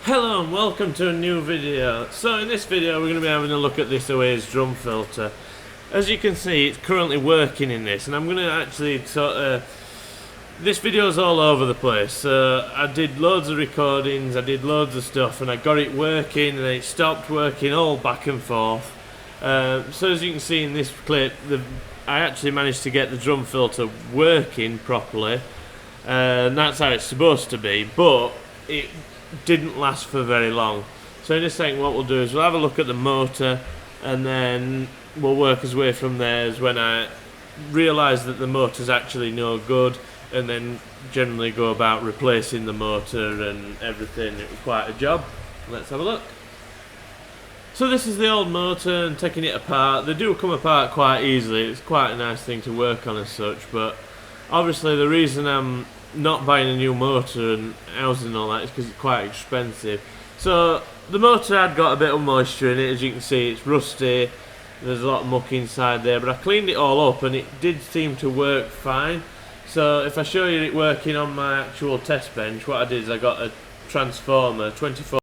Hello and welcome to a new video. So in this video we're going to be having a look at this Oase drum filter. As you can see, it's currently working in this, and I'm going to actually this video's all over the place. I did loads of recordings, I did loads of stuff, and I got it working and then it stopped working, all back and forth. So as you can see in this clip, I actually managed to get the drum filter working properly, and that's how it's supposed to be, but it didn't last for very long. So in a second what we'll do is we'll have a look at the motor, and then we'll work our way from there as when I realise that the motor's actually no good, and then generally go about replacing the motor and everything. It was quite a job. Let's have a look. So this is the old motor, and taking it apart, they do come apart quite easily. It's quite a nice thing to work on as such, but obviously the reason I'm not buying a new motor and housing and all that is because it's quite expensive. So the motor had got a bit of moisture in it, as you can see. It's rusty, there's a lot of muck inside there, but I cleaned it all up and it did seem to work fine. So if I show you it working on my actual test bench, what I did is I got a transformer 24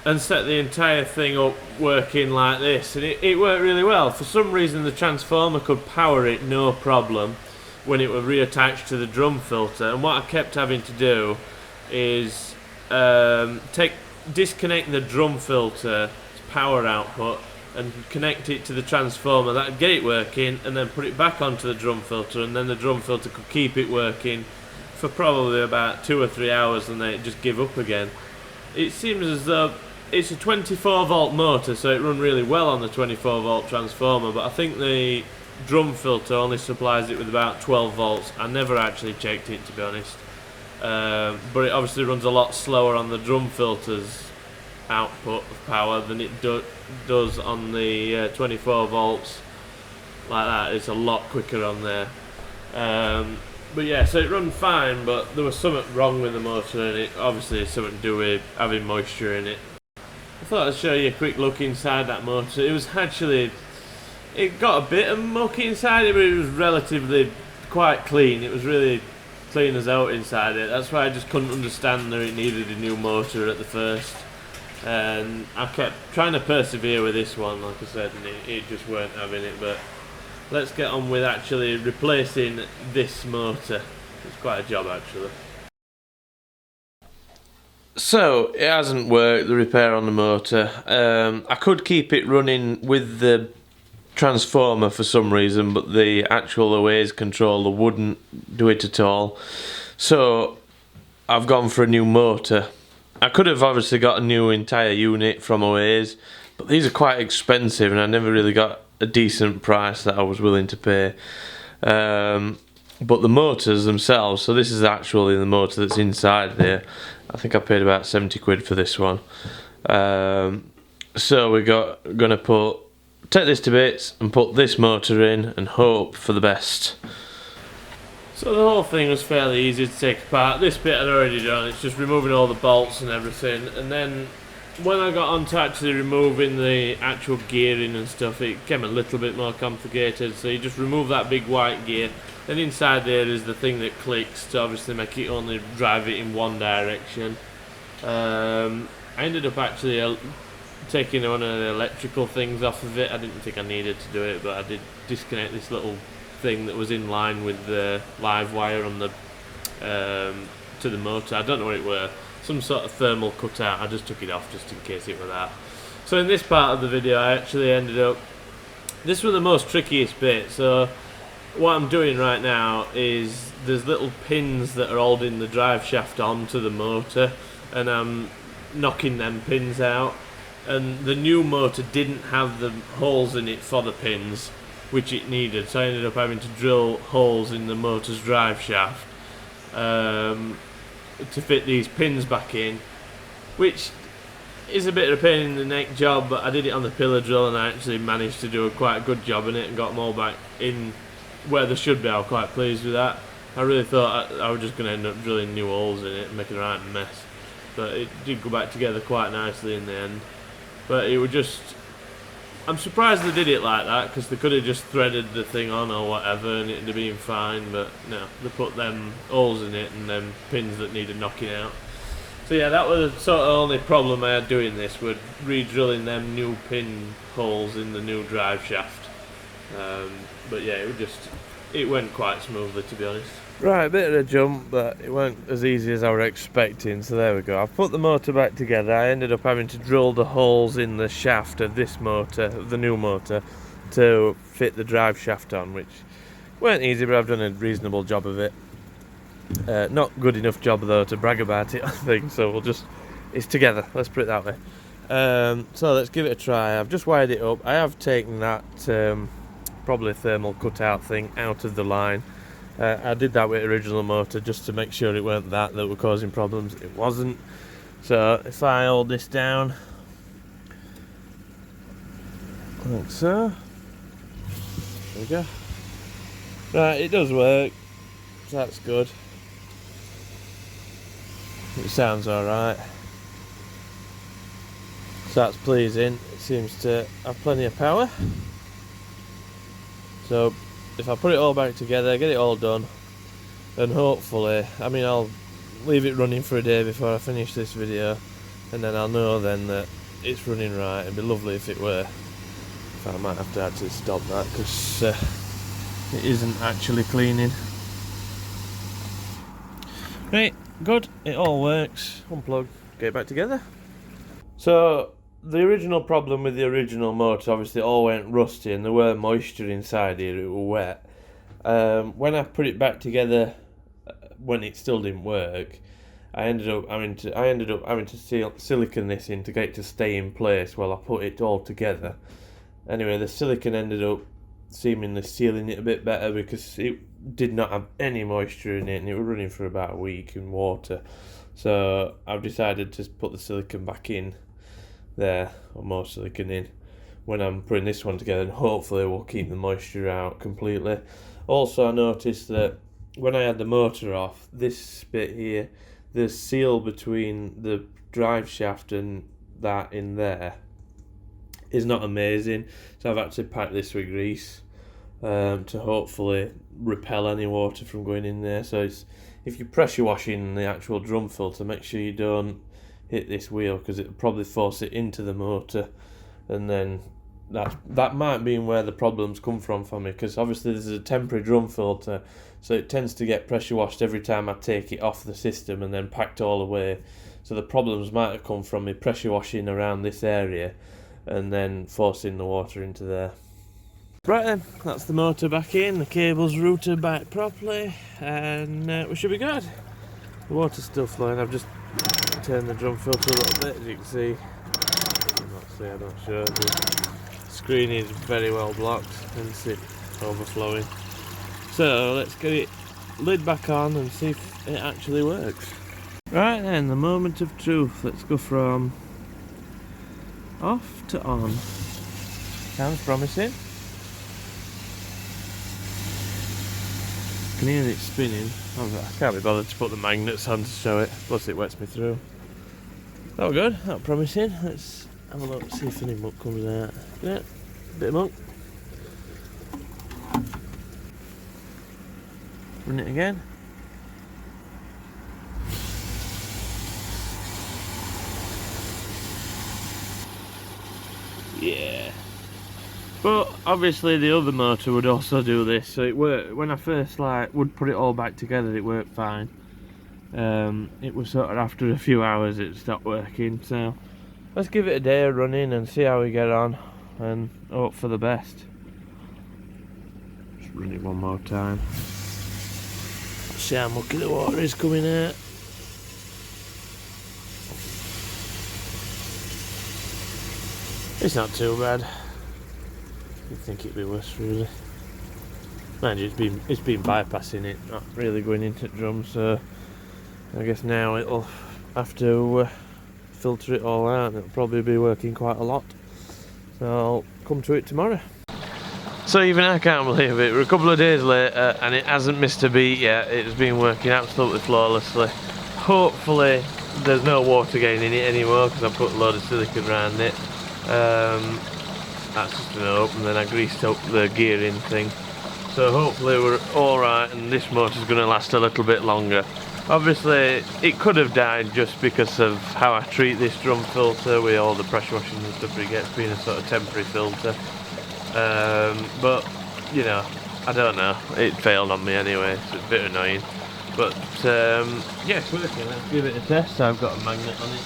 and set the entire thing up working like this, and it worked really well. For some reason the transformer could power it no problem when it was reattached to the drum filter, and what I kept having to do is disconnect the drum filter's power output and connect it to the transformer. That'd get it working, and then put it back onto the drum filter, and then the drum filter could keep it working for probably about 2 or 3 hours, and then it'd just give up again. It seems as though it's a 24 volt motor, so it run really well on the 24 volt transformer, but I think the drum filter only supplies it with about 12 volts. I never actually checked it, to be honest, but it obviously runs a lot slower on the drum filter's output of power than it does on the 24 volts like that. It's a lot quicker on there, but yeah, so it run fine, but there was something wrong with the motor, and it obviously something to do with having moisture in it. I thought I'd show you a quick look inside that motor. It was actually, it got a bit of muck inside it, but it was relatively quite clean. It was really clean as out inside it. That's why I just couldn't understand that it needed a new motor at the first. And I kept trying to persevere with this one, like I said, and it just weren't having it. But let's get on with actually replacing this motor. It's quite a job, actually. So it hasn't worked, the repair on the motor. I could keep it running with the transformer for some reason, but the actual Oase controller wouldn't do it at all. So I've gone for a new motor. I could have obviously got a new entire unit from Oase, but these are quite expensive, and I never really got a decent price that I was willing to pay. But the motors themselves, so this is actually the motor that's inside there. I think I paid about 70 quid for this one. So we're gonna take this to bits and put this motor in and hope for the best. So the whole thing was fairly easy to take apart. This bit I'd already done. It's just removing all the bolts and everything, and then when I got on to actually removing the actual gearing and stuff, it became a little bit more complicated. So you just remove that big white gear, and inside there is the thing that clicks to obviously make it only drive it in one direction. I ended up actually taking one of the electrical things off of it. I didn't think I needed to do it, but I did disconnect this little thing that was in line with the live wire on the to the motor. I don't know what it were, some sort of thermal cutout. I just took it off just in case it were that. So in this part of the video I actually ended up, this was the most trickiest bit. So what I'm doing right now is there's little pins that are holding the drive shaft onto the motor, and I'm knocking them pins out. And the new motor didn't have the holes in it for the pins which it needed, so I ended up having to drill holes in the motor's drive shaft to fit these pins back in, which is a bit of a pain in the neck job, but I did it on the pillar drill and I actually managed to do quite a good job in it and got them all back in where they should be. I was quite pleased with that. I really thought I was just going to end up drilling new holes in it and making a right mess, but it did go back together quite nicely in the end. But it was just, I'm surprised they did it like that, because they could have just threaded the thing on or whatever and it'd have been fine, but no, they put them holes in it and them pins that needed knocking out. So yeah, that was sort of the only problem I had doing this, with re-drilling them new pin holes in the new drive shaft. But yeah, it went quite smoothly, to be honest. Right, a bit of a jump, but it weren't as easy as I was expecting, so there we go. I've put the motor back together. I ended up having to drill the holes in the shaft of this motor, the new motor, to fit the drive shaft on, which weren't easy, but I've done a reasonable job of it. Not good enough job though to brag about it, I think, so it's together, let's put it that way. So let's give it a try. I've just wired it up. I have taken that probably thermal cutout thing out of the line. I did that with original motor just to make sure it weren't that were causing problems. It wasn't. So if I hold this down like so, there we go. Right, it does work, so that's good. It sounds alright, so that's pleasing. It seems to have plenty of power. So if I put it all back together, get it all done, and hopefully, I mean, I'll leave it running for a day before I finish this video, and then I'll know then that it's running right. It'd be lovely if it were. I might have to actually stop that because it isn't actually cleaning. Right, good, it all works. Unplug, get it back together. So the original problem with the original motor, obviously it all went rusty and there were moisture inside here, it was wet. When I put it back together, when it still didn't work, I ended up having to silicone this in to get it to stay in place while I put it all together. Anyway, the silicone ended up seemingly sealing it a bit better because it did not have any moisture in it and it was running for about a week in water. So I've decided to put the silicone back in there, or more silicone in, when I'm putting this one together, and hopefully we'll keep the moisture out completely. Also, I noticed that when I had the motor off, this bit here, the seal between the drive shaft and that in there is not amazing, so I've actually packed this with grease to hopefully repel any water from going in there. So if you're pressure washing the actual drum filter, make sure you don't hit this wheel because it'll probably force it into the motor, and then that might be where the problems come from for me, because obviously this is a temporary drum filter, so it tends to get pressure washed every time I take it off the system and then packed all away. So the problems might have come from me pressure washing around this area and then forcing the water into there. Right then, that's the motor back in, the cable's routed back properly, and we should be good. The water's still flowing. I've just turned the drum filter a little bit, as you can see. I'm not sure. The screen is very well blocked, hence it overflowing. So let's get it lid back on and see if it actually works. Right then, the moment of truth. Let's go from off to on. Sounds promising. I can hear it spinning. I can't be bothered to put the magnets on to show it, plus it wets me through. That was good, that was promising. Let's have a look, see if any muck comes out. Yeah, bit of muck. Run it again. Yeah. But obviously the other motor would also do this, so it worked. When I first would put it all back together, it worked fine. It was sort of after a few hours it stopped working, so let's give it a day of running and see how we get on and hope for the best. Just run it one more time. See how mucky the water is coming out. It's not too bad. You'd think it'd be worse, really. Mind you, it's been bypassing it, not really going into drums, so I guess now it'll have to filter it all out, and it'll probably be working quite a lot. So I'll come to it tomorrow. So even I can't believe it. We're a couple of days later and it hasn't missed a beat yet. It's been working absolutely flawlessly. Hopefully there's no water getting in it anymore because I put a load of silicone around it. That's just an hope, and then I greased up the gearing thing. So hopefully we're alright and this motor's going to last a little bit longer. Obviously it could have died just because of how I treat this drum filter with all the pressure washing and stuff it gets, being a sort of temporary filter. But you know, I don't know, it failed on me anyway, so it's a bit annoying. But yeah, it's working. Let's give it a test. I've got a magnet on it.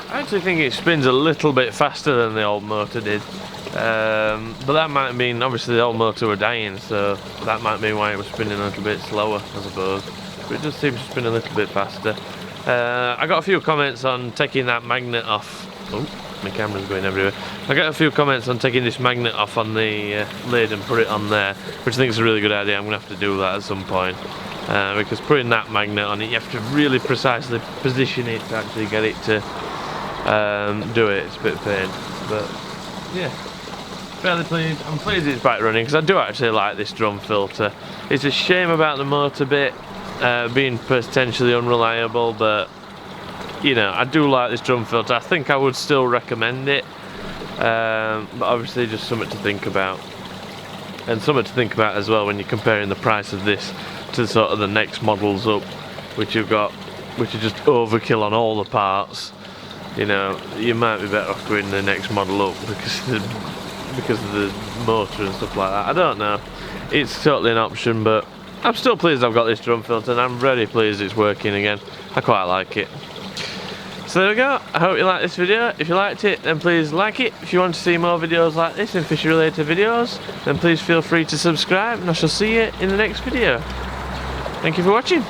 I actually think it spins a little bit faster than the old motor did, but that might mean, obviously the old motor were dying, so that might be why it was spinning a little bit slower, I suppose. But it does seem to spin a little bit faster. I got a few comments on taking that magnet off. Oh, my camera's going everywhere. I got a few comments on taking this magnet off on the lid and put it on there, which I think is a really good idea. I'm going to have to do that at some point. Because putting that magnet on it, you have to really precisely position it to actually get it to do it. It's a bit of pain, but yeah, fairly pleased. I'm pleased it's back running because I do actually like this drum filter. It's a shame about the motor bit being potentially unreliable, but you know, I do like this drum filter. I think I would still recommend it, but obviously just something to think about, and something to think about as well when you're comparing the price of this to sort of the next models up, which you've got, which are just overkill on all the parts. You know, you might be better off going the next model up because of the motor and stuff like that. I don't know. It's totally an option, but I'm still pleased I've got this drum filter, and I'm very pleased it's working again. I quite like it. So there we go. I hope you liked this video. If you liked it, then please like it. If you want to see more videos like this and fishing related videos, then please feel free to subscribe, and I shall see you in the next video. Thank you for watching.